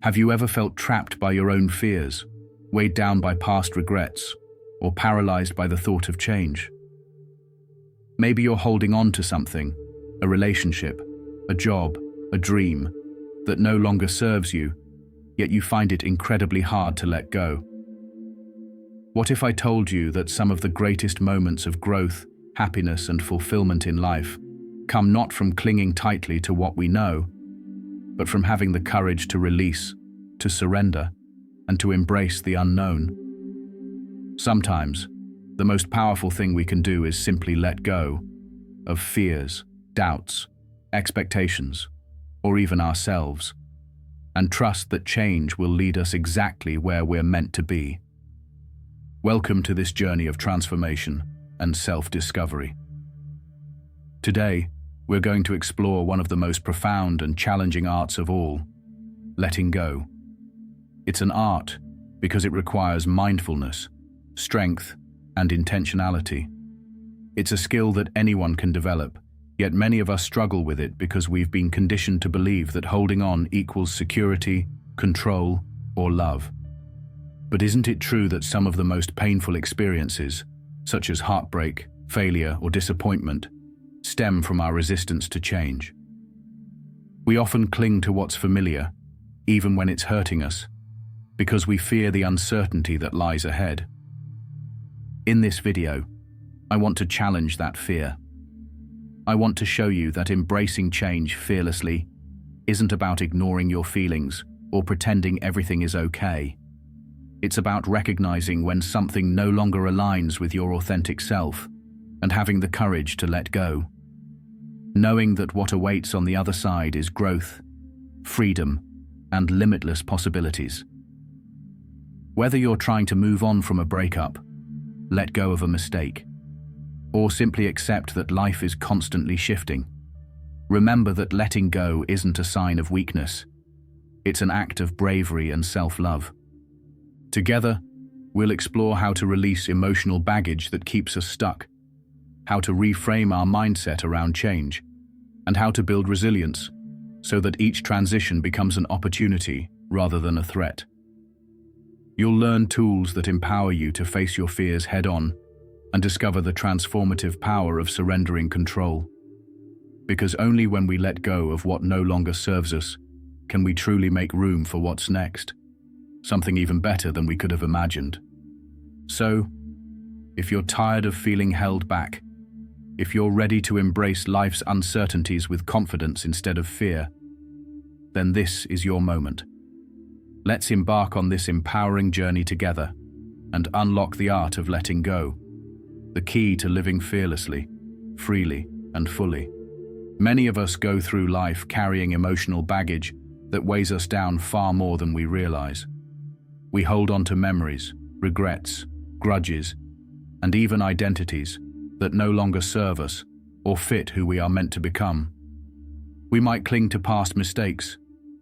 Have you ever felt trapped by your own fears, weighed down by past regrets, or paralyzed by the thought of change? Maybe you're holding on to something, a relationship, a job, a dream, that no longer serves you, yet you find it incredibly hard to let go. What if I told you that some of the greatest moments of growth, happiness, and fulfillment in life come not from clinging tightly to what we know, but from having the courage to release, to surrender, and to embrace the unknown? Sometimes, the most powerful thing we can do is simply let go of fears, doubts, expectations, or even ourselves, and trust that change will lead us exactly where we're meant to be. Welcome to this journey of transformation and self-discovery. Today, we're going to explore one of the most profound and challenging arts of all, letting go. It's an art because it requires mindfulness, strength, and intentionality. It's a skill that anyone can develop, yet many of us struggle with it because we've been conditioned to believe that holding on equals security, control, or love. But isn't it true that some of the most painful experiences, such as heartbreak, failure, or disappointment, stem from our resistance to change? We often cling to what's familiar, even when it's hurting us, because we fear the uncertainty that lies ahead. In this video, I want to challenge that fear. I want to show you that embracing change fearlessly isn't about ignoring your feelings or pretending everything is okay. It's about recognizing when something no longer aligns with your authentic self and having the courage to let go. Knowing that what awaits on the other side is growth, freedom, and limitless possibilities. Whether you're trying to move on from a breakup, let go of a mistake, or simply accept that life is constantly shifting, remember that letting go isn't a sign of weakness. It's an act of bravery and self-love. Together, we'll explore how to release emotional baggage that keeps us stuck, how to reframe our mindset around change, and how to build resilience so that each transition becomes an opportunity rather than a threat. You'll learn tools that empower you to face your fears head-on and discover the transformative power of surrendering control. Because only when we let go of what no longer serves us can we truly make room for what's next, something even better than we could have imagined. So, if you're tired of feeling held back, if you're ready to embrace life's uncertainties with confidence instead of fear, then this is your moment. Let's embark on this empowering journey together and unlock the art of letting go, the key to living fearlessly, freely, and fully. Many of us go through life carrying emotional baggage that weighs us down far more than we realize. We hold on to memories, regrets, grudges, and even identities that no longer serve us or fit who we are meant to become. We might cling to past mistakes,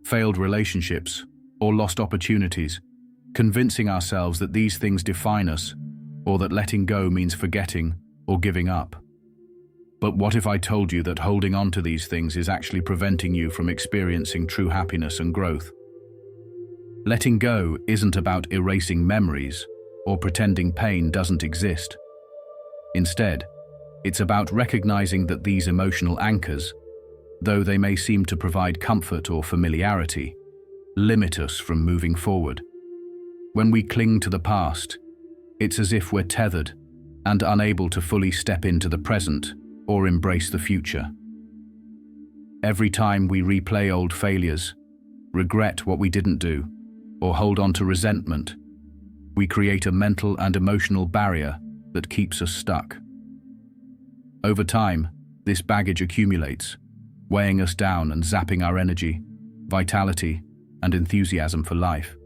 failed relationships, or lost opportunities, convincing ourselves that these things define us, or that letting go means forgetting or giving up. But what if I told you that holding on to these things is actually preventing you from experiencing true happiness and growth? Letting go isn't about erasing memories or pretending pain doesn't exist. Instead, it's about recognizing that these emotional anchors, though they may seem to provide comfort or familiarity, limit us from moving forward. When we cling to the past, it's as if we're tethered and unable to fully step into the present or embrace the future. Every time we replay old failures, regret what we didn't do, or hold on to resentment, we create a mental and emotional barrier that keeps us stuck. Over time, this baggage accumulates, weighing us down and zapping our energy, vitality, and enthusiasm for life.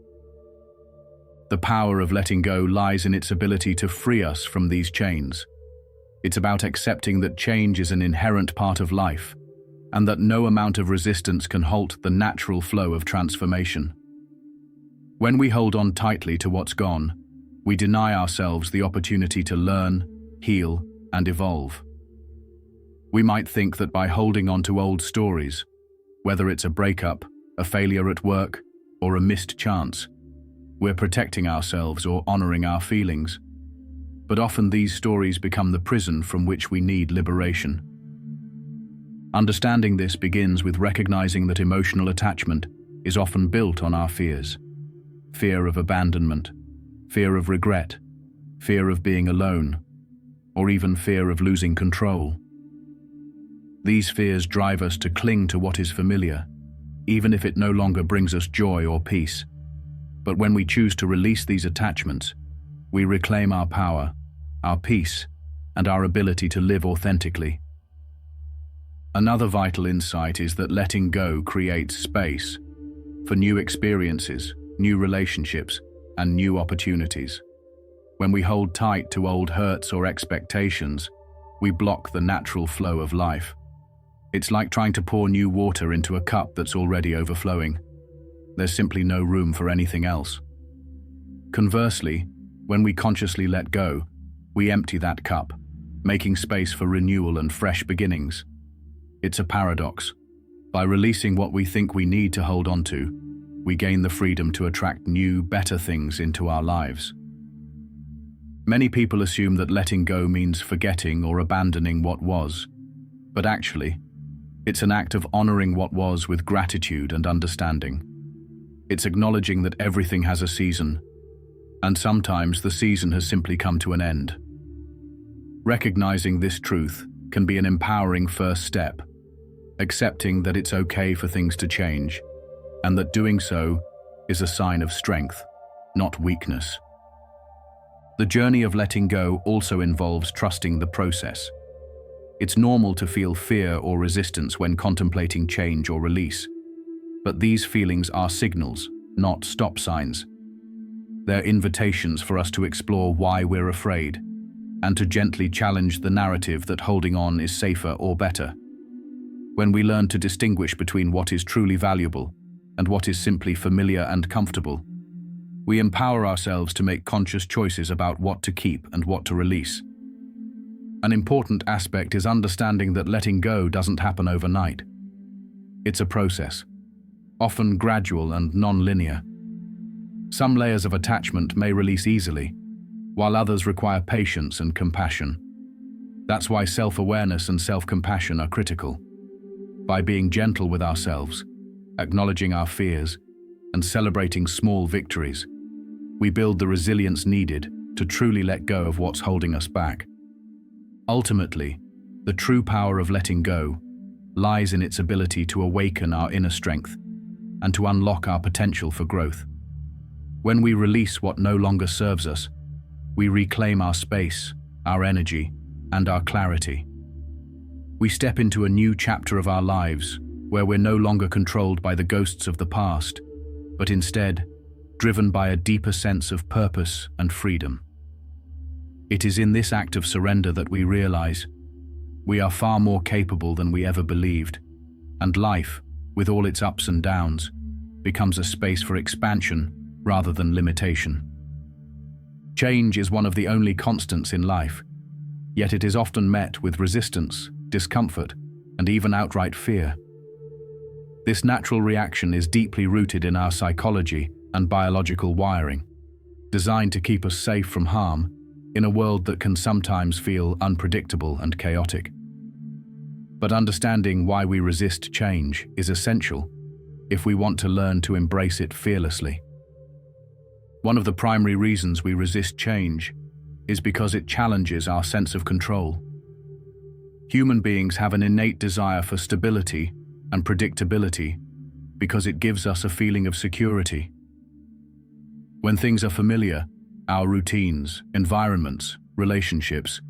The power of letting go lies in its ability to free us from these chains. It's about accepting that change is an inherent part of life, and that no amount of resistance can halt the natural flow of transformation. When we hold on tightly to what's gone, we deny ourselves the opportunity to learn, heal, and evolve. We might think that by holding on to old stories, whether it's a breakup, a failure at work, or a missed chance. We're protecting ourselves or honoring our feelings. But often these stories become the prison from which we need liberation. Understanding this begins with recognizing that emotional attachment is often built on our fears. Fear of abandonment, fear of regret, fear of being alone, or even fear of losing control. These fears drive us to cling to what is familiar, even if it no longer brings us joy or peace. But when we choose to release these attachments, we reclaim our power, our peace, and our ability to live authentically. Another vital insight is that letting go creates space for new experiences, new relationships, and new opportunities. When we hold tight to old hurts or expectations, we block the natural flow of life. It's like trying to pour new water into a cup that's already overflowing. There's simply no room for anything else. Conversely, when we consciously let go, we empty that cup, making space for renewal and fresh beginnings. It's a paradox. By releasing what we think we need to hold on to, we gain the freedom to attract new, better things into our lives. Many people assume that letting go means forgetting or abandoning what was, but actually, it's an act of honoring what was with gratitude and understanding. It's acknowledging that everything has a season, and sometimes the season has simply come to an end. Recognizing this truth can be an empowering first step, accepting that it's okay for things to change, and that doing so is a sign of strength, not weakness. The journey of letting go also involves trusting the process. It's normal to feel fear or resistance when contemplating change or release, but these feelings are signals, not stop signs. They're invitations for us to explore why we're afraid, and to gently challenge the narrative that holding on is safer or better. When we learn to distinguish between what is truly valuable and what is simply familiar and comfortable, we empower ourselves to make conscious choices about what to keep and what to release. An important aspect is understanding that letting go doesn't happen overnight. It's a process, often gradual and non-linear. Some layers of attachment may release easily, while others require patience and compassion. That's why self-awareness and self-compassion are critical. By being gentle with ourselves, acknowledging our fears, and celebrating small victories, we build the resilience needed to truly let go of what's holding us back. Ultimately, the true power of letting go lies in its ability to awaken our inner strength and to unlock our potential for growth. When we release what no longer serves us, we reclaim our space, our energy, and our clarity. We step into a new chapter of our lives where we're no longer controlled by the ghosts of the past, but instead driven by a deeper sense of purpose and freedom. It is in this act of surrender that we realize we are far more capable than we ever believed, and life, with all its ups and downs, becomes a space for expansion rather than limitation. Change is one of the only constants in life, yet it is often met with resistance, discomfort, and even outright fear. This natural reaction is deeply rooted in our psychology and biological wiring, designed to keep us safe from harm in a world that can sometimes feel unpredictable and chaotic. But understanding why we resist change is essential if we want to learn to embrace it fearlessly. One of the primary reasons we resist change is because it challenges our sense of control. Human beings have an innate desire for stability and predictability because it gives us a feeling of security. When things are familiar, our routines, environments, relationships,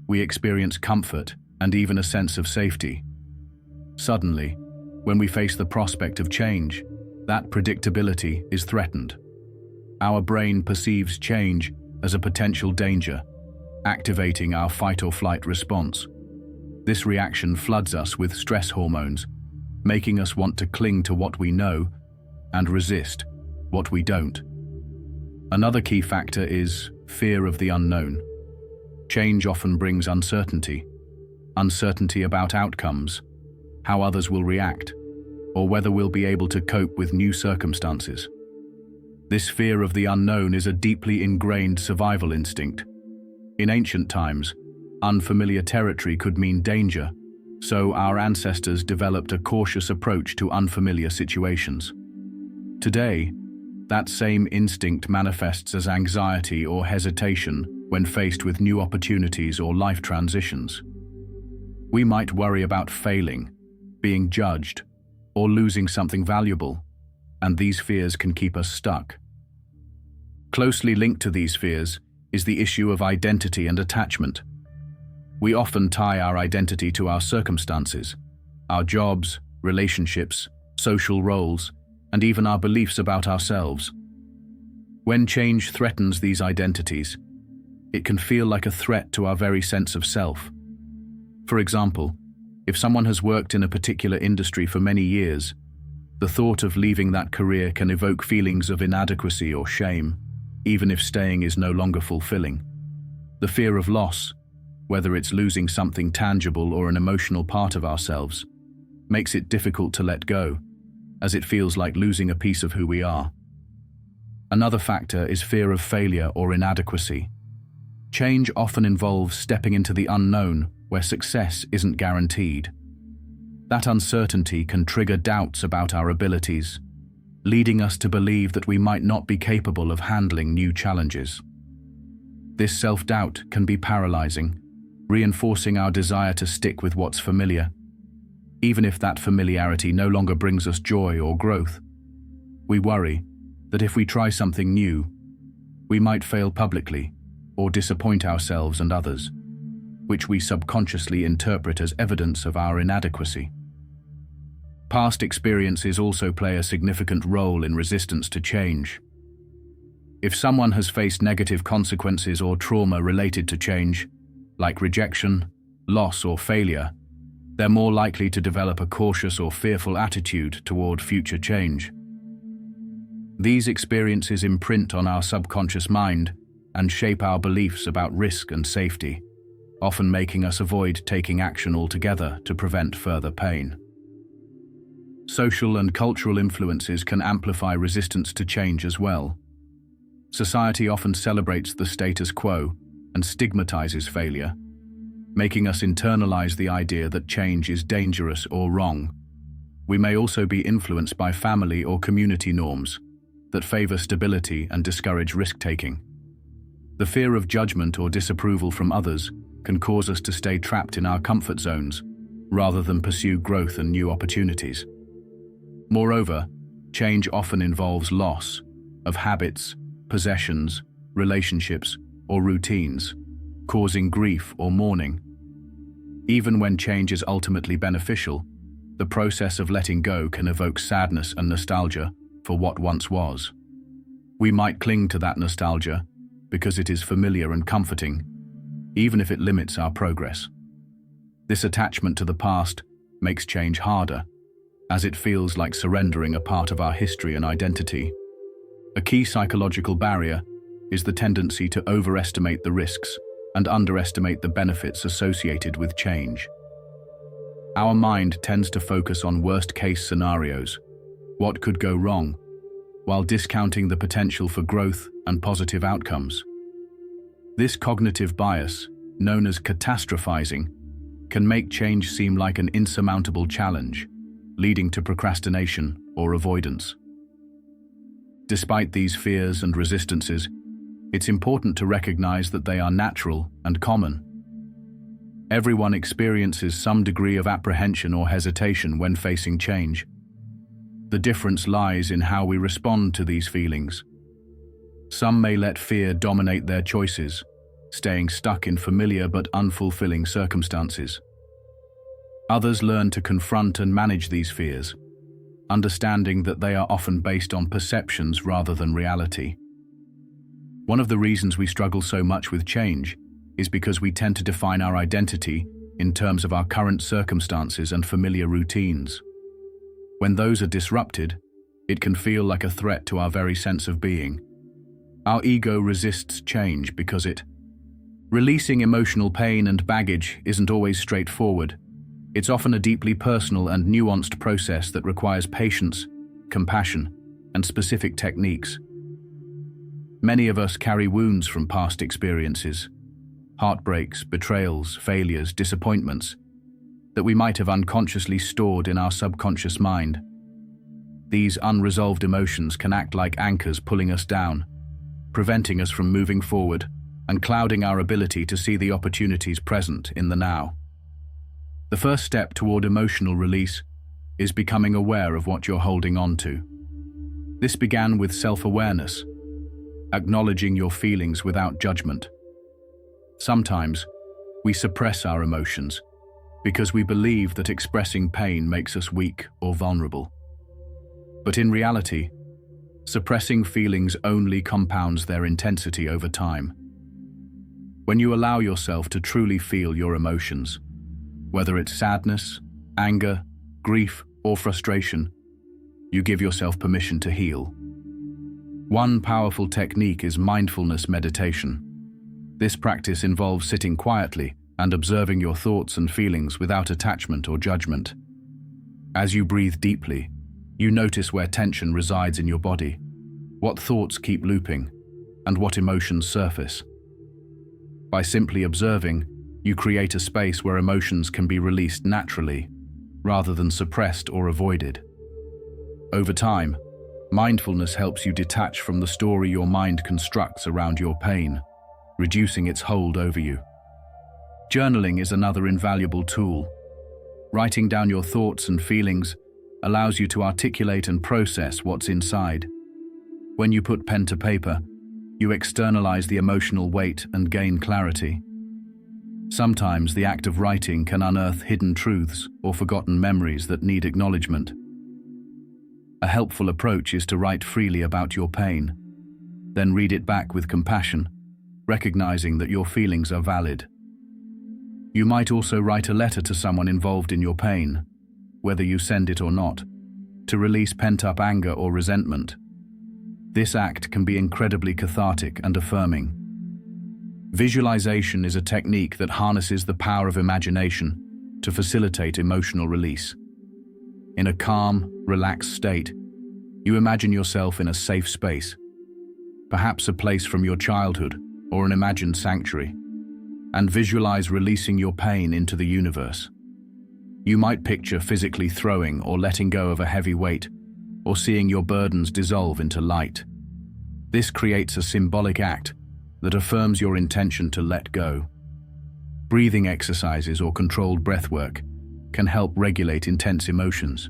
we experience comfort and even a sense of safety. Suddenly, when we face the prospect of change, that predictability is threatened. Our brain perceives change as a potential danger, activating our fight-or-flight response. This reaction floods us with stress hormones, making us want to cling to what we know and resist what we don't. Another key factor is fear of the unknown. Change often brings uncertainty about outcomes, how others will react, or whether we'll be able to cope with new circumstances. This fear of the unknown is a deeply ingrained survival instinct. In ancient times, unfamiliar territory could mean danger, so our ancestors developed a cautious approach to unfamiliar situations. Today, that same instinct manifests as anxiety or hesitation when faced with new opportunities or life transitions. We might worry about failing, being judged, or losing something valuable, and these fears can keep us stuck. Closely linked to these fears is the issue of identity and attachment. We often tie our identity to our circumstances, our jobs, relationships, social roles, and even our beliefs about ourselves. When change threatens these identities, it can feel like a threat to our very sense of self. For example, if someone has worked in a particular industry for many years, the thought of leaving that career can evoke feelings of inadequacy or shame, even if staying is no longer fulfilling. The fear of loss, whether it's losing something tangible or an emotional part of ourselves, makes it difficult to let go, as it feels like losing a piece of who we are. Another factor is fear of failure or inadequacy. Change often involves stepping into the unknown where success isn't guaranteed. That uncertainty can trigger doubts about our abilities, leading us to believe that we might not be capable of handling new challenges. This self-doubt can be paralyzing, reinforcing our desire to stick with what's familiar, even if that familiarity no longer brings us joy or growth. We worry that if we try something new, we might fail publicly or disappoint ourselves and others, which we subconsciously interpret as evidence of our inadequacy. Past experiences also play a significant role in resistance to change. If someone has faced negative consequences or trauma related to change, like rejection, loss, or failure, they're more likely to develop a cautious or fearful attitude toward future change. These experiences imprint on our subconscious mind and shape our beliefs about risk and safety, often making us avoid taking action altogether to prevent further pain. Social and cultural influences can amplify resistance to change as well. Society often celebrates the status quo and stigmatizes failure, making us internalize the idea that change is dangerous or wrong. We may also be influenced by family or community norms that favor stability and discourage risk-taking. The fear of judgment or disapproval from others can cause us to stay trapped in our comfort zones rather than pursue growth and new opportunities. Moreover, change often involves loss of habits, possessions, relationships, or routines, causing grief or mourning. Even when change is ultimately beneficial, the process of letting go can evoke sadness and nostalgia for what once was. We might cling to that nostalgia because it is familiar and comforting, even if it limits our progress. This attachment to the past makes change harder, as it feels like surrendering a part of our history and identity. A key psychological barrier is the tendency to overestimate the risks and underestimate the benefits associated with change. Our mind tends to focus on worst-case scenarios, what could go wrong, while discounting the potential for growth and positive outcomes. This cognitive bias, known as catastrophizing, can make change seem like an insurmountable challenge, leading to procrastination or avoidance. Despite these fears and resistances, it's important to recognize that they are natural and common. Everyone experiences some degree of apprehension or hesitation when facing change. The difference lies in how we respond to these feelings. Some may let fear dominate their choices, staying stuck in familiar but unfulfilling circumstances. Others learn to confront and manage these fears, understanding that they are often based on perceptions rather than reality. One of the reasons we struggle so much with change is because we tend to define our identity in terms of our current circumstances and familiar routines. When those are disrupted, it can feel like a threat to our very sense of being. Our ego resists change because releasing emotional pain and baggage isn't always straightforward. It's often a deeply personal and nuanced process that requires patience, compassion, and specific techniques. Many of us carry wounds from past experiences, heartbreaks, betrayals, failures, disappointments, that we might have unconsciously stored in our subconscious mind. These unresolved emotions can act like anchors pulling us down, preventing us from moving forward and clouding our ability to see the opportunities present in the now. The first step toward emotional release is becoming aware of what you're holding on to. This began with self-awareness, acknowledging your feelings without judgment. Sometimes, we suppress our emotions because we believe that expressing pain makes us weak or vulnerable. But in reality, suppressing feelings only compounds their intensity over time. When you allow yourself to truly feel your emotions, whether it's sadness, anger, grief, or frustration, you give yourself permission to heal. One powerful technique is mindfulness meditation. This practice involves sitting quietly and observing your thoughts and feelings without attachment or judgment. As you breathe deeply, you notice where tension resides in your body, what thoughts keep looping, and what emotions surface. By simply observing, you create a space where emotions can be released naturally, rather than suppressed or avoided. Over time, mindfulness helps you detach from the story your mind constructs around your pain, reducing its hold over you. Journaling is another invaluable tool. Writing down your thoughts and feelings allows you to articulate and process what's inside. When you put pen to paper, you externalize the emotional weight and gain clarity. Sometimes the act of writing can unearth hidden truths or forgotten memories that need acknowledgement. A helpful approach is to write freely about your pain, then read it back with compassion, recognizing that your feelings are valid. You might also write a letter to someone involved in your pain, whether you send it or not, to release pent-up anger or resentment. This act can be incredibly cathartic and affirming. Visualization is a technique that harnesses the power of imagination to facilitate emotional release. In a calm, relaxed state, you imagine yourself in a safe space, perhaps a place from your childhood or an imagined sanctuary, and visualize releasing your pain into the universe. You might picture physically throwing or letting go of a heavy weight, or seeing your burdens dissolve into light. This creates a symbolic act that affirms your intention to let go. Breathing exercises or controlled breathwork can help regulate intense emotions.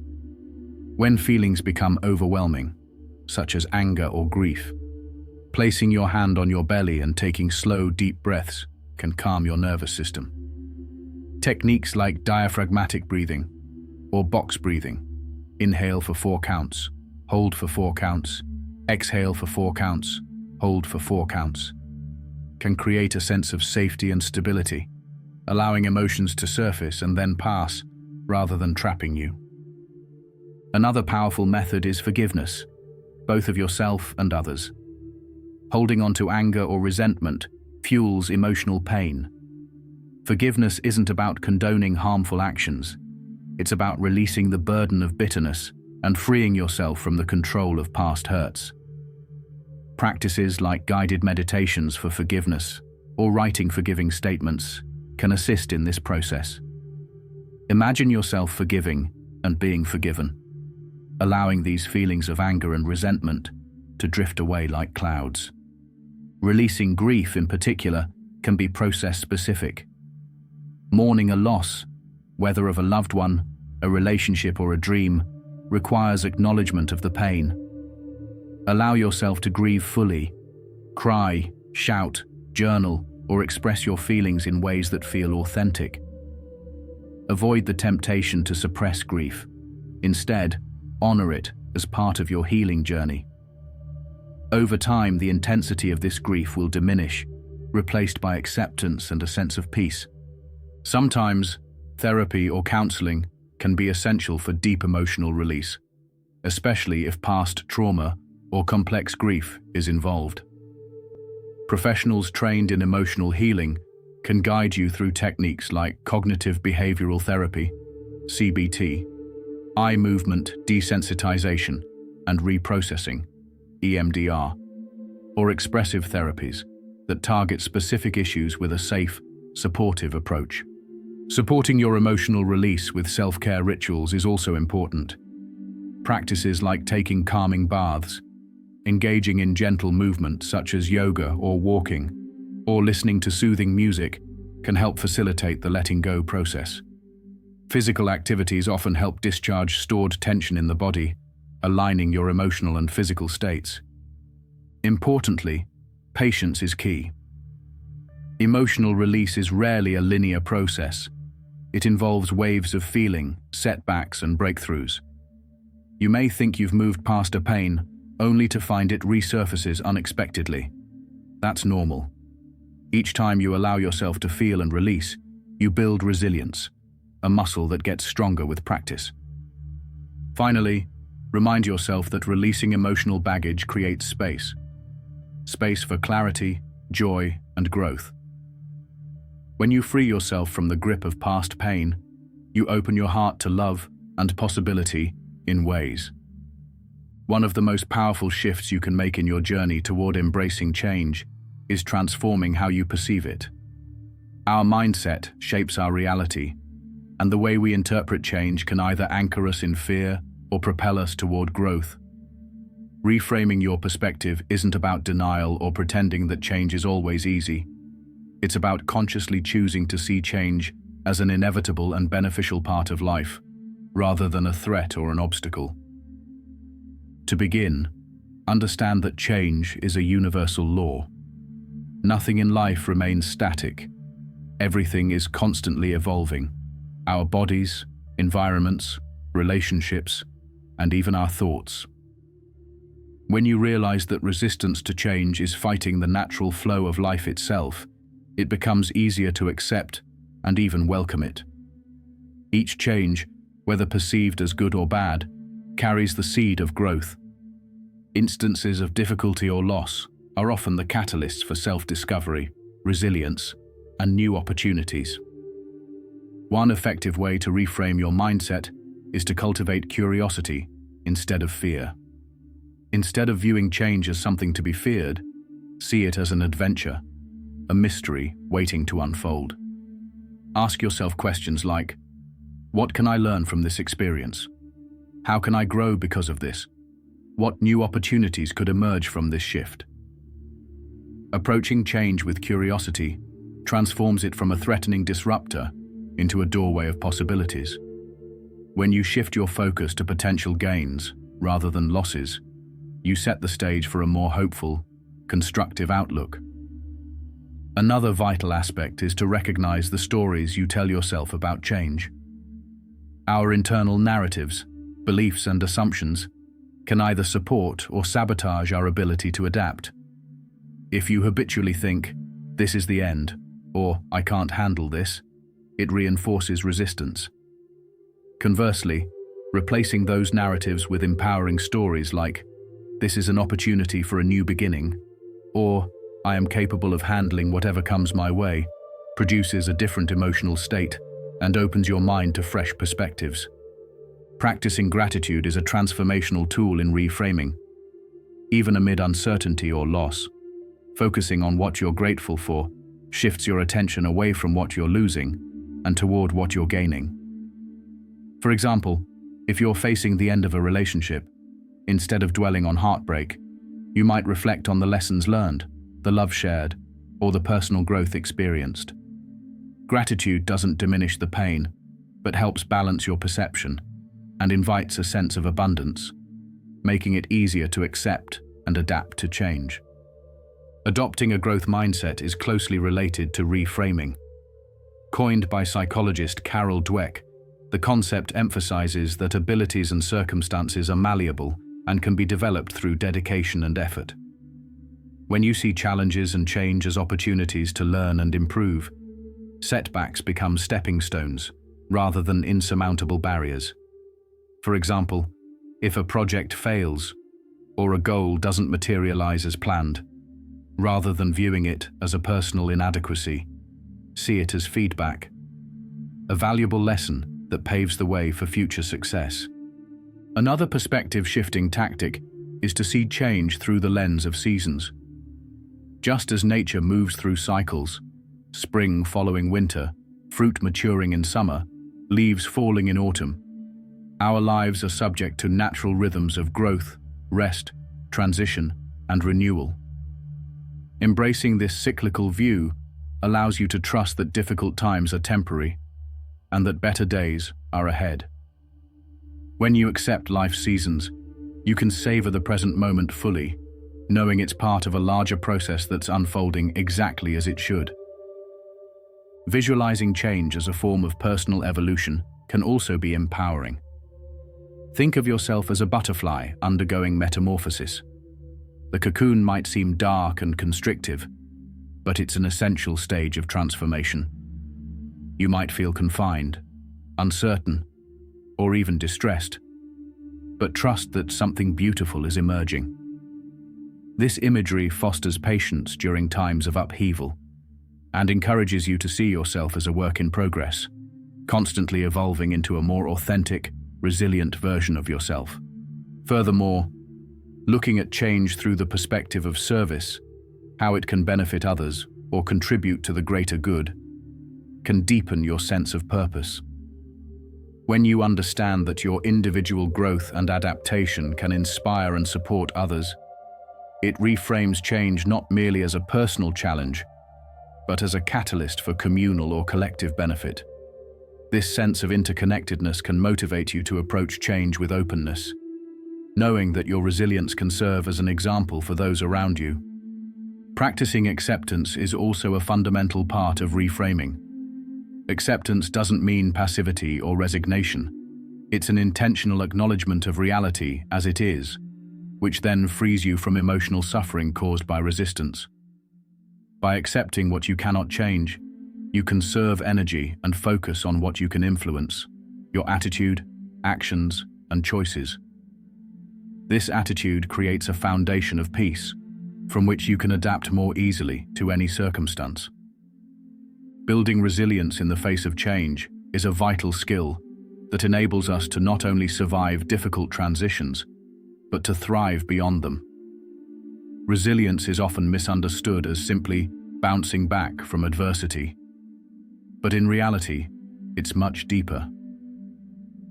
When feelings become overwhelming, such as anger or grief, placing your hand on your belly and taking slow, deep breaths can calm your nervous system. Techniques like diaphragmatic breathing or box breathing, inhale for 4 counts, hold for 4 counts, exhale for 4 counts, hold for 4 counts, can create a sense of safety and stability, allowing emotions to surface and then pass, rather than trapping you. Another powerful method is forgiveness, both of yourself and others. Holding on to anger or resentment fuels emotional pain. Forgiveness isn't about condoning harmful actions. It's about releasing the burden of bitterness and freeing yourself from the control of past hurts. Practices like guided meditations for forgiveness or writing forgiving statements can assist in this process. Imagine yourself forgiving and being forgiven, allowing these feelings of anger and resentment to drift away like clouds. Releasing grief in particular can be process-specific. Mourning a loss, whether of a loved one, a relationship, or a dream, requires acknowledgement of the pain. Allow yourself to grieve fully. Cry, shout, journal, or express your feelings in ways that feel authentic. Avoid the temptation to suppress grief. Instead, honor it as part of your healing journey. Over time, the intensity of this grief will diminish, replaced by acceptance and a sense of peace. Sometimes, therapy or counseling can be essential for deep emotional release, especially if past trauma or complex grief is involved. Professionals trained in emotional healing can guide you through techniques like cognitive behavioral therapy, CBT, eye movement desensitization, and reprocessing, EMDR. or expressive therapies that target specific issues with a safe, supportive approach. Supporting your emotional release with self-care rituals is also important. Practices like taking calming baths, engaging in gentle movement such as yoga or walking, or listening to soothing music can help facilitate the letting go process. Physical activities often help discharge stored tension in the body, aligning your emotional and physical states. Importantly, patience is key. Emotional release is rarely a linear process. It involves waves of feeling, setbacks, and breakthroughs. You may think you've moved past a pain, only to find it resurfaces unexpectedly. That's normal. Each time you allow yourself to feel and release, you build resilience, a muscle that gets stronger with practice. Finally, remind yourself that releasing emotional baggage creates space. Space for clarity, joy, and growth. When you free yourself from the grip of past pain, you open your heart to love and possibility in ways. One of the most powerful shifts you can make in your journey toward embracing change is transforming how you perceive it. Our mindset shapes our reality, and the way we interpret change can either anchor us in fear or propel us toward growth. Reframing your perspective isn't about denial or pretending that change is always easy. It's about consciously choosing to see change as an inevitable and beneficial part of life, rather than a threat or an obstacle. To begin, understand that change is a universal law. Nothing in life remains static. Everything is constantly evolving. Our bodies, environments, relationships, and even our thoughts. When you realize that resistance to change is fighting the natural flow of life itself, it becomes easier to accept and even welcome it. Each change, whether perceived as good or bad, carries the seed of growth. Instances of difficulty or loss are often the catalysts for self-discovery, resilience, and new opportunities. One effective way to reframe your mindset is to cultivate curiosity instead of fear. Instead of viewing change as something to be feared, see it as an adventure, a mystery waiting to unfold. Ask yourself questions like, what can I learn from this experience? How can I grow because of this? What new opportunities could emerge from this shift? Approaching change with curiosity transforms it from a threatening disruptor into a doorway of possibilities. When you shift your focus to potential gains rather than losses, you set the stage for a more hopeful, constructive outlook. Another vital aspect is to recognize the stories you tell yourself about change. Our internal narratives, beliefs, and assumptions can either support or sabotage our ability to adapt. If you habitually think, "This is the end," or "I can't handle this," it reinforces resistance. Conversely, replacing those narratives with empowering stories like, "This is an opportunity for a new beginning," or "I am capable of handling whatever comes my way," produces a different emotional state and opens your mind to fresh perspectives. Practicing gratitude is a transformational tool in reframing. Even amid uncertainty or loss, focusing on what you're grateful for shifts your attention away from what you're losing and toward what you're gaining. For example, if you're facing the end of a relationship, instead of dwelling on heartbreak, you might reflect on the lessons learned, the love shared, or the personal growth experienced. Gratitude doesn't diminish the pain, but helps balance your perception and invites a sense of abundance, making it easier to accept and adapt to change. Adopting a growth mindset is closely related to reframing. Coined by psychologist Carol Dweck, the concept emphasizes that abilities and circumstances are malleable and can be developed through dedication and effort. When you see challenges and change as opportunities to learn and improve, setbacks become stepping stones rather than insurmountable barriers. For example, if a project fails or a goal doesn't materialize as planned, rather than viewing it as a personal inadequacy, see it as feedback, a valuable lesson that paves the way for future success. Another perspective-shifting tactic is to see change through the lens of seasons. Just as nature moves through cycles, spring following winter, fruit maturing in summer, leaves falling in autumn, our lives are subject to natural rhythms of growth, rest, transition, and renewal. Embracing this cyclical view allows you to trust that difficult times are temporary and that better days are ahead. When you accept life's seasons, you can savor the present moment fully, knowing it's part of a larger process that's unfolding exactly as it should. Visualizing change as a form of personal evolution can also be empowering. Think of yourself as a butterfly undergoing metamorphosis. The cocoon might seem dark and constrictive, but it's an essential stage of transformation. You might feel confined, uncertain, or even distressed, but trust that something beautiful is emerging. This imagery fosters patience during times of upheaval and encourages you to see yourself as a work in progress, constantly evolving into a more authentic, resilient version of yourself. Furthermore, looking at change through the perspective of service, how it can benefit others or contribute to the greater good, can deepen your sense of purpose. When you understand that your individual growth and adaptation can inspire and support others, it reframes change not merely as a personal challenge, but as a catalyst for communal or collective benefit. This sense of interconnectedness can motivate you to approach change with openness, knowing that your resilience can serve as an example for those around you. Practicing acceptance is also a fundamental part of reframing. Acceptance doesn't mean passivity or resignation. It's an intentional acknowledgement of reality as it is, which then frees you from emotional suffering caused by resistance. By accepting what you cannot change, you conserve energy and focus on what you can influence: your attitude, actions, and choices. This attitude creates a foundation of peace, from which you can adapt more easily to any circumstance. Building resilience in the face of change is a vital skill that enables us to not only survive difficult transitions, but to thrive beyond them. Resilience is often misunderstood as simply bouncing back from adversity, but in reality, it's much deeper.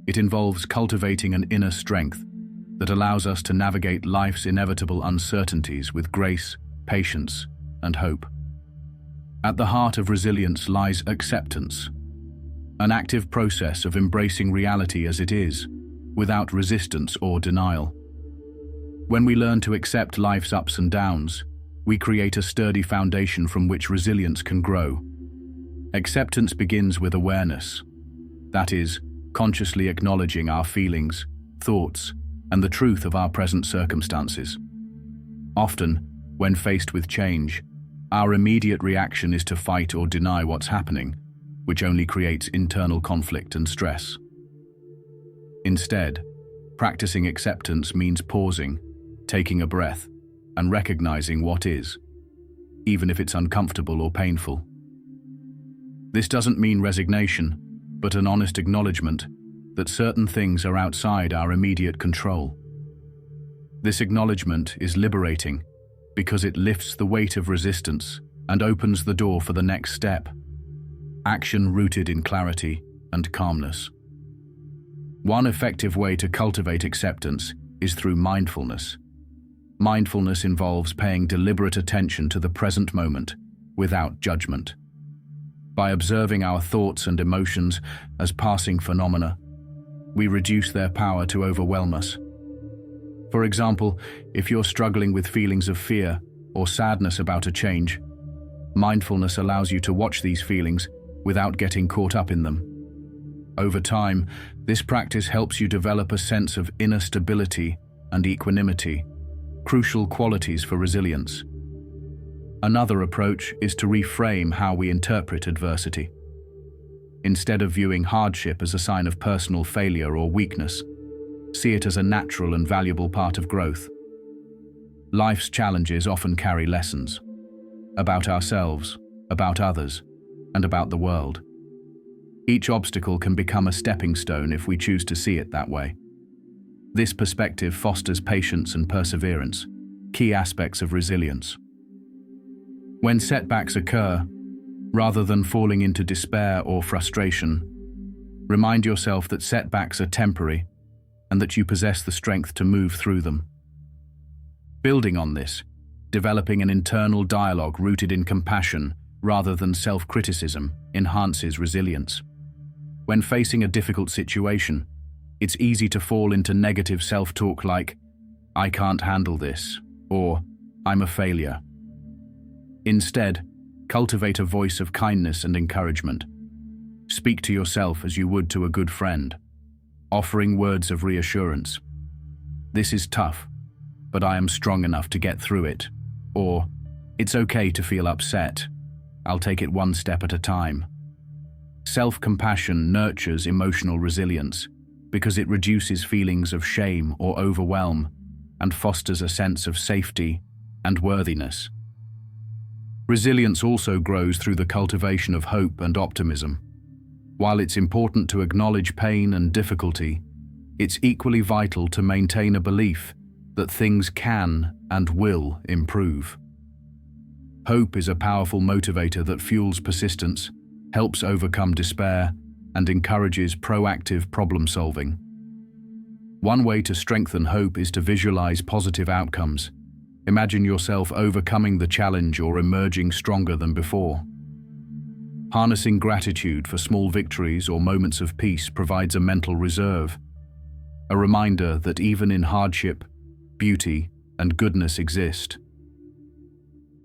It involves cultivating an inner strength that allows us to navigate life's inevitable uncertainties with grace, patience, and hope. At the heart of resilience lies acceptance, an active process of embracing reality as it is, without resistance or denial. When we learn to accept life's ups and downs, we create a sturdy foundation from which resilience can grow. Acceptance begins with awareness, that is, consciously acknowledging our feelings, thoughts, and the truth of our present circumstances. Often, when faced with change, our immediate reaction is to fight or deny what's happening, which only creates internal conflict and stress. Instead, practicing acceptance means pausing, taking a breath, and recognizing what is, even if it's uncomfortable or painful. This doesn't mean resignation, but an honest acknowledgement that certain things are outside our immediate control. This acknowledgement is liberating because it lifts the weight of resistance and opens the door for the next step: action rooted in clarity and calmness. One effective way to cultivate acceptance is through mindfulness. Mindfulness involves paying deliberate attention to the present moment without judgment. By observing our thoughts and emotions as passing phenomena, we reduce their power to overwhelm us. For example, if you're struggling with feelings of fear or sadness about a change, mindfulness allows you to watch these feelings without getting caught up in them. Over time, this practice helps you develop a sense of inner stability and equanimity, crucial qualities for resilience. Another approach is to reframe how we interpret adversity. Instead of viewing hardship as a sign of personal failure or weakness, see it as a natural and valuable part of growth. Life's challenges often carry lessons about ourselves, about others, and about the world. Each obstacle can become a stepping stone if we choose to see it that way. This perspective fosters patience and perseverance, key aspects of resilience. When setbacks occur, rather than falling into despair or frustration, remind yourself that setbacks are temporary and that you possess the strength to move through them. Building on this, developing an internal dialogue rooted in compassion rather than self-criticism enhances resilience. When facing a difficult situation, it's easy to fall into negative self-talk like, "I can't handle this," or "I'm a failure." Instead, cultivate a voice of kindness and encouragement. Speak to yourself as you would to a good friend, offering words of reassurance. "This is tough, but I am strong enough to get through it." Or, "It's okay to feel upset. I'll take it one step at a time." Self-compassion nurtures emotional resilience because it reduces feelings of shame or overwhelm and fosters a sense of safety and worthiness. Resilience also grows through the cultivation of hope and optimism. While it's important to acknowledge pain and difficulty, it's equally vital to maintain a belief that things can and will improve. Hope is a powerful motivator that fuels persistence, helps overcome despair, and encourages proactive problem-solving. One way to strengthen hope is to visualize positive outcomes. Imagine yourself overcoming the challenge or emerging stronger than before. Harnessing gratitude for small victories or moments of peace provides a mental reserve, a reminder that even in hardship, beauty and goodness exist.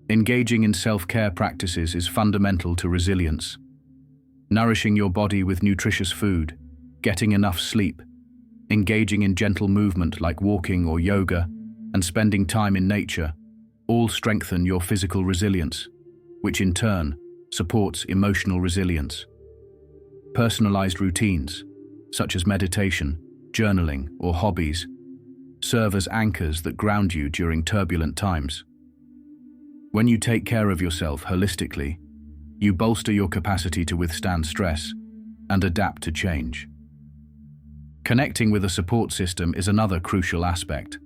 Engaging in self-care practices is fundamental to resilience. Nourishing your body with nutritious food, getting enough sleep, engaging in gentle movement like walking or yoga, and spending time in nature all strengthen your physical resilience, which in turn supports emotional resilience. Personalized routines, such as meditation, journaling, or hobbies, serve as anchors that ground you during turbulent times. When you take care of yourself holistically, you bolster your capacity to withstand stress and adapt to change. Connecting with a support system is another crucial aspect.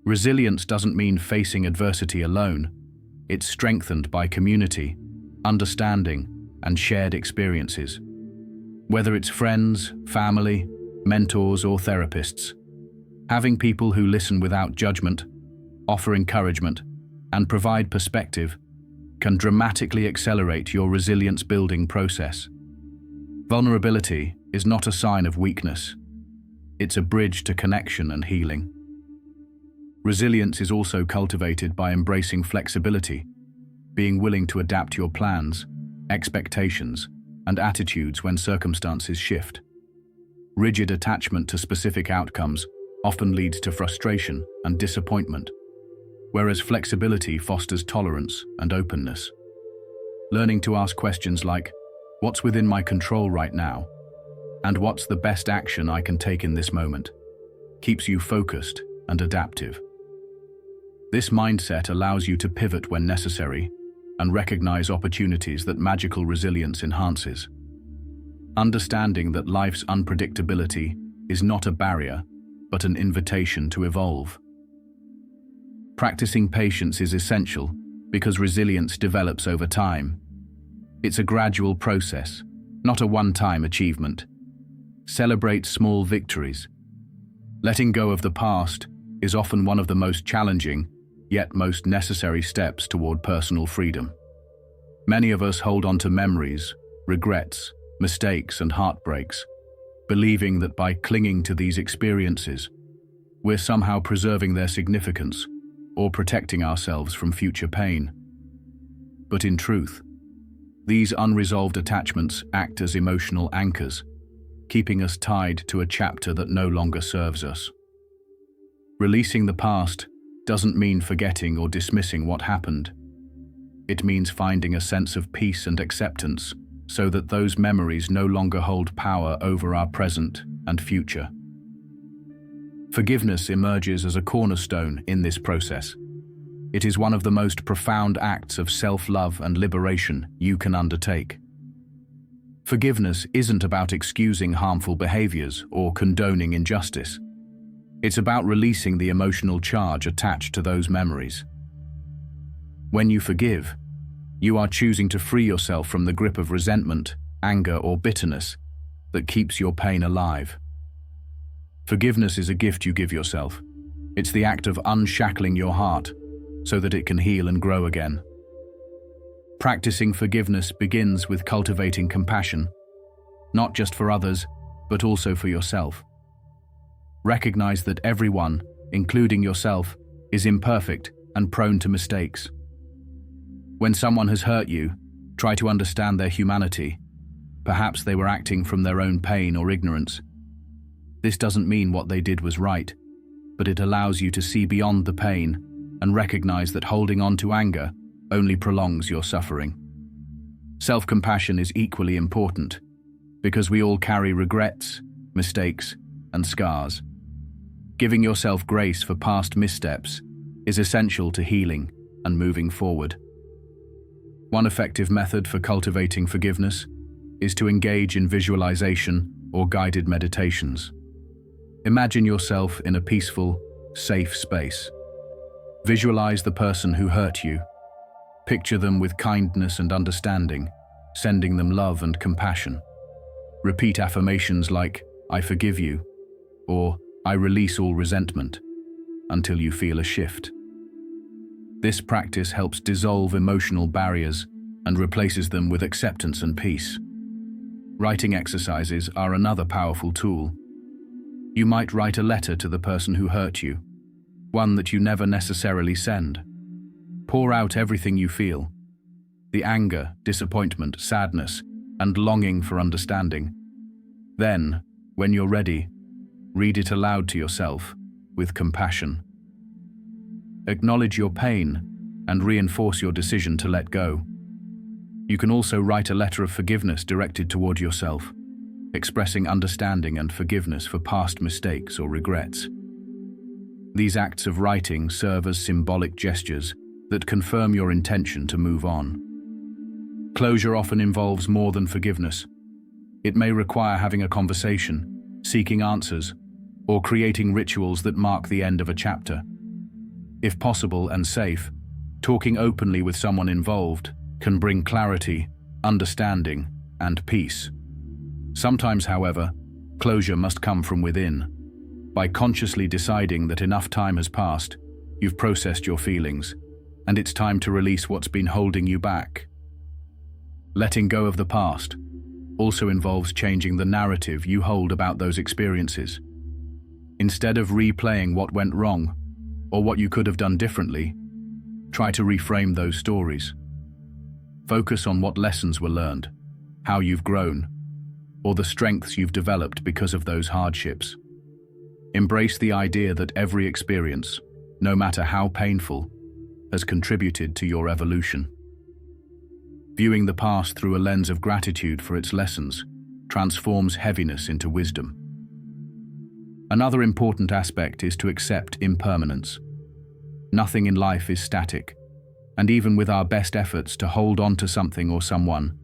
Resilience doesn't mean facing adversity alone. It's strengthened by community, understanding, and shared experiences. Whether it's friends, family, mentors, or therapists, having people who listen without judgment, offer encouragement, and provide perspective can dramatically accelerate your resilience-building process. Vulnerability is not a sign of weakness. It's a bridge to connection and healing. Resilience is also cultivated by embracing flexibility, being willing to adapt your plans, expectations, and attitudes when circumstances shift. Rigid attachment to specific outcomes often leads to frustration and disappointment, whereas flexibility fosters tolerance and openness. Learning to ask questions like, "What's within my control right now?" and "What's the best action I can take in this moment?" keeps you focused and adaptive. This mindset allows you to pivot when necessary and recognize opportunities that magical resilience enhances. Understanding that life's unpredictability is not a barrier, but an invitation to evolve. Practicing patience is essential because resilience develops over time. It's a gradual process, not a one-time achievement. Celebrate small victories. Letting go of the past is often one of the most challenging, yet most necessary steps toward personal freedom. Many of us hold on to memories, regrets, mistakes, and heartbreaks, believing that by clinging to these experiences, we're somehow preserving their significance or protecting ourselves from future pain. But in truth, these unresolved attachments act as emotional anchors, keeping us tied to a chapter that no longer serves us. Releasing the past doesn't mean forgetting or dismissing what happened. It means finding a sense of peace and acceptance so that those memories no longer hold power over our present and future. Forgiveness emerges as a cornerstone in this process. It is one of the most profound acts of self-love and liberation you can undertake. Forgiveness isn't about excusing harmful behaviors or condoning injustice. It's about releasing the emotional charge attached to those memories. When you forgive, You are choosing to free yourself from the grip of resentment, anger, or bitterness that keeps your pain alive. Forgiveness is a gift you give yourself. It's the act of unshackling your heart so that it can heal and grow again. Practicing forgiveness begins with cultivating compassion, not just for others, but also for yourself. Recognize that everyone, including yourself, is imperfect and prone to mistakes. When someone has hurt you, try to understand their humanity. Perhaps they were acting from their own pain or ignorance. This doesn't mean what they did was right, but it allows you to see beyond the pain and recognize that holding on to anger only prolongs your suffering. Self-compassion is equally important, because we all carry regrets, mistakes, and scars. Giving yourself grace for past missteps is essential to healing and moving forward. One effective method for cultivating forgiveness is to engage in visualization or guided meditations. Imagine yourself in a peaceful, safe space. Visualize the person who hurt you. Picture them with kindness and understanding, sending them love and compassion. Repeat affirmations like, "I forgive you," or "I release all resentment," until you feel a shift. This practice helps dissolve emotional barriers and replaces them with acceptance and peace. Writing exercises are another powerful tool. You might write a letter to the person who hurt you, one that you never necessarily send. Pour out everything you feel, the anger, disappointment, sadness, and longing for understanding. Then, when you're ready, read it aloud to yourself with compassion. Acknowledge your pain and reinforce your decision to let go. You can also write a letter of forgiveness directed toward yourself, expressing understanding and forgiveness for past mistakes or regrets. These acts of writing serve as symbolic gestures that confirm your intention to move on. Closure often involves more than forgiveness. It may require having a conversation, seeking answers, or creating rituals that mark the end of a chapter. If possible and safe, talking openly with someone involved can bring clarity, understanding, and peace. Sometimes, however, closure must come from within. By consciously deciding that enough time has passed, you've processed your feelings, and it's time to release what's been holding you back. Letting go of the past also involves changing the narrative you hold about those experiences. Instead of replaying what went wrong or what you could have done differently, try to reframe those stories. Focus on what lessons were learned, how you've grown, or the strengths you've developed because of those hardships. Embrace the idea that every experience, no matter how painful, has contributed to your evolution. Viewing the past through a lens of gratitude for its lessons transforms heaviness into wisdom. Another important aspect is to accept impermanence. Nothing in life is static, and even with our best efforts to hold on to something or someone,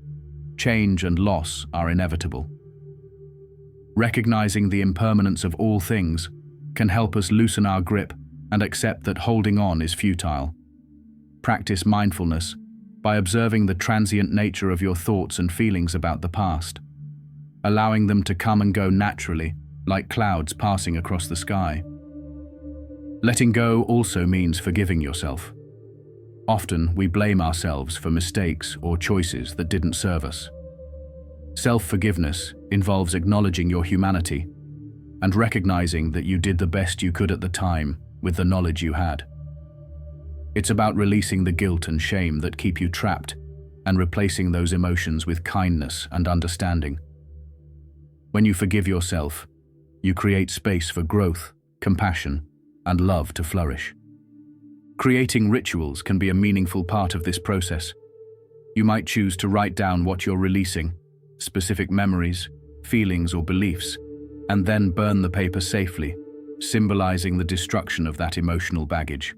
change and loss are inevitable. Recognizing the impermanence of all things can help us loosen our grip and accept that holding on is futile. Practice mindfulness by observing the transient nature of your thoughts and feelings about the past, allowing them to come and go naturally, like clouds passing across the sky. Letting go also means forgiving yourself. Often, we blame ourselves for mistakes or choices that didn't serve us. Self-forgiveness involves acknowledging your humanity and recognizing that you did the best you could at the time with the knowledge you had. It's about releasing the guilt and shame that keep you trapped and replacing those emotions with kindness and understanding. When you forgive yourself, you create space for growth, compassion, and love to flourish. Creating rituals can be a meaningful part of this process. You might choose to write down what you're releasing, specific memories, feelings, or beliefs, and then burn the paper safely, symbolizing the destruction of that emotional baggage.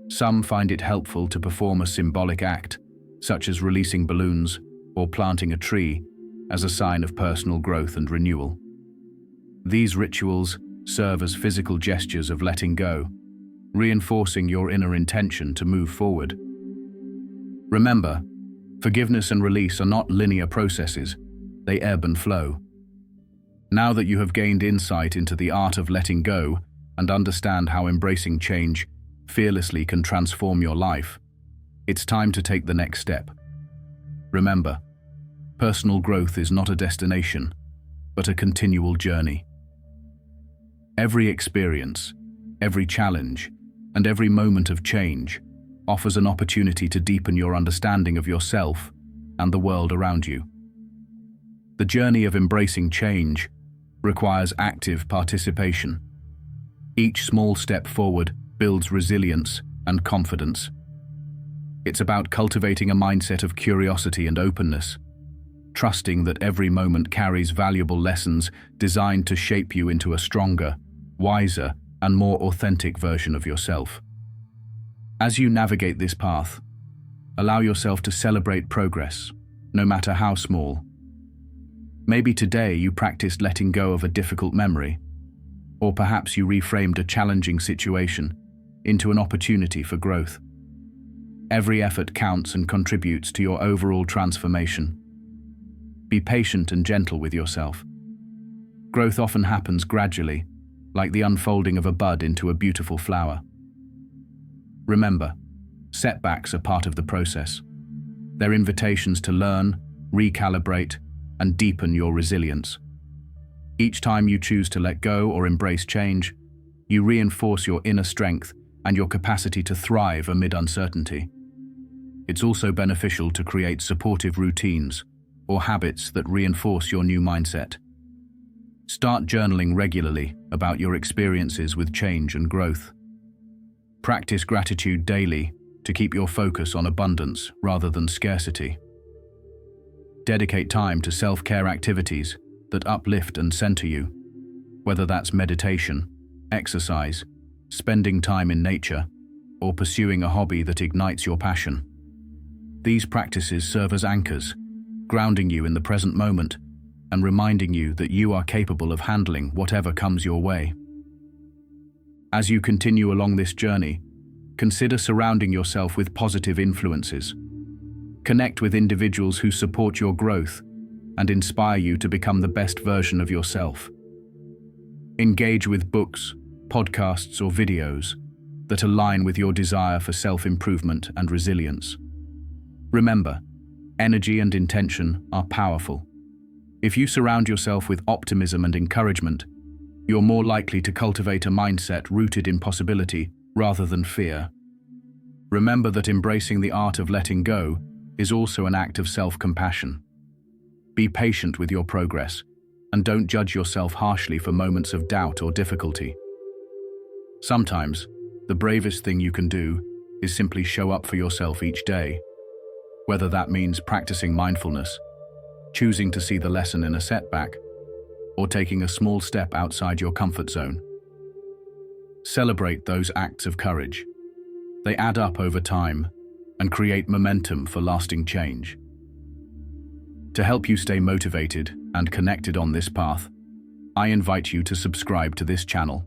Some find it helpful to perform a symbolic act, such as releasing balloons or planting a tree, as a sign of personal growth and renewal. These rituals serve as physical gestures of letting go, reinforcing your inner intention to move forward. Remember, forgiveness and release are not linear processes, they ebb and flow. Now that you have gained insight into the art of letting go and understand how embracing change fearlessly can transform your life, it's time to take the next step. Remember, personal growth is not a destination, but a continual journey. Every experience, every challenge, and every moment of change offers an opportunity to deepen your understanding of yourself and the world around you. The journey of embracing change requires active participation. Each small step forward builds resilience and confidence. It's about cultivating a mindset of curiosity and openness, trusting that every moment carries valuable lessons designed to shape you into a stronger, wiser, and more authentic version of yourself. As you navigate this path, allow yourself to celebrate progress, no matter how small. Maybe today you practiced letting go of a difficult memory, or perhaps you reframed a challenging situation into an opportunity for growth. Every effort counts and contributes to your overall transformation. Be patient and gentle with yourself. Growth often happens gradually, like the unfolding of a bud into a beautiful flower. Remember, setbacks are part of the process. They're invitations to learn, recalibrate, and deepen your resilience. Each time you choose to let go or embrace change, you reinforce your inner strength and your capacity to thrive amid uncertainty. It's also beneficial to create supportive routines or habits that reinforce your new mindset. Start journaling regularly about your experiences with change and growth. Practice gratitude daily to keep your focus on abundance rather than scarcity. Dedicate time to self-care activities that uplift and center you, whether that's meditation, exercise, spending time in nature, or pursuing a hobby that ignites your passion. These practices serve as anchors, grounding you in the present moment and reminding you that you are capable of handling whatever comes your way. As you continue along this journey, consider surrounding yourself with positive influences. Connect with individuals who support your growth and inspire you to become the best version of yourself. Engage with books, podcasts, or videos that align with your desire for self-improvement and resilience. Remember, energy and intention are powerful. If you surround yourself with optimism and encouragement, you're more likely to cultivate a mindset rooted in possibility rather than fear. Remember that embracing the art of letting go is also an act of self-compassion. Be patient with your progress, and don't judge yourself harshly for moments of doubt or difficulty. Sometimes, the bravest thing you can do is simply show up for yourself each day, whether that means practicing mindfulness, choosing to see the lesson in a setback, or taking a small step outside your comfort zone. Celebrate those acts of courage. They add up over time and create momentum for lasting change. To help you stay motivated and connected on this path, I invite you to subscribe to this channel.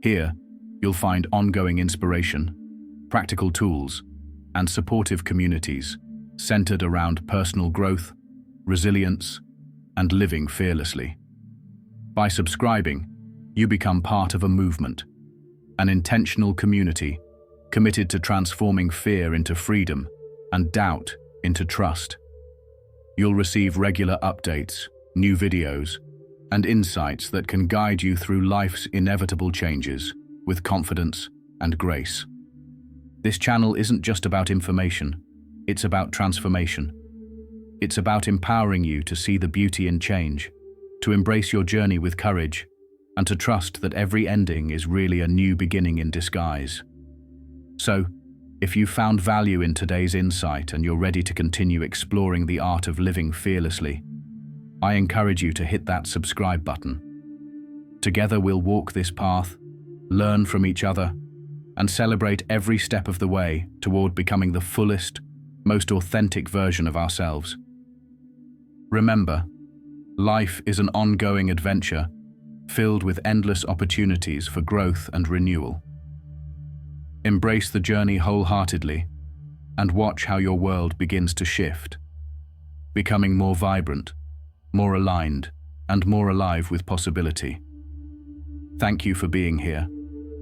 Here, you'll find ongoing inspiration, practical tools, and supportive communities centered around personal growth, resilience, and living fearlessly. By subscribing, you become part of a movement, an intentional community committed to transforming fear into freedom and doubt into trust. You'll receive regular updates, new videos, and insights that can guide you through life's inevitable changes with confidence and grace. This channel isn't just about information, it's about transformation. It's about empowering you to see the beauty in change, to embrace your journey with courage, and to trust that every ending is really a new beginning in disguise. So, if you found value in today's insight and you're ready to continue exploring the art of living fearlessly, I encourage you to hit that subscribe button. Together we'll walk this path, learn from each other, and celebrate every step of the way toward becoming the fullest, most authentic version of ourselves. Remember, life is an ongoing adventure filled with endless opportunities for growth and renewal. Embrace the journey wholeheartedly and watch how your world begins to shift, becoming more vibrant, more aligned, and more alive with possibility. Thank you for being here,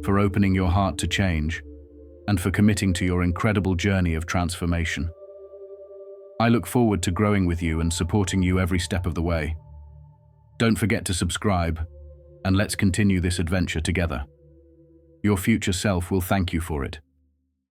for opening your heart to change, and for committing to your incredible journey of transformation. I look forward to growing with you and supporting you every step of the way. Don't forget to subscribe, and let's continue this adventure together. Your future self will thank you for it.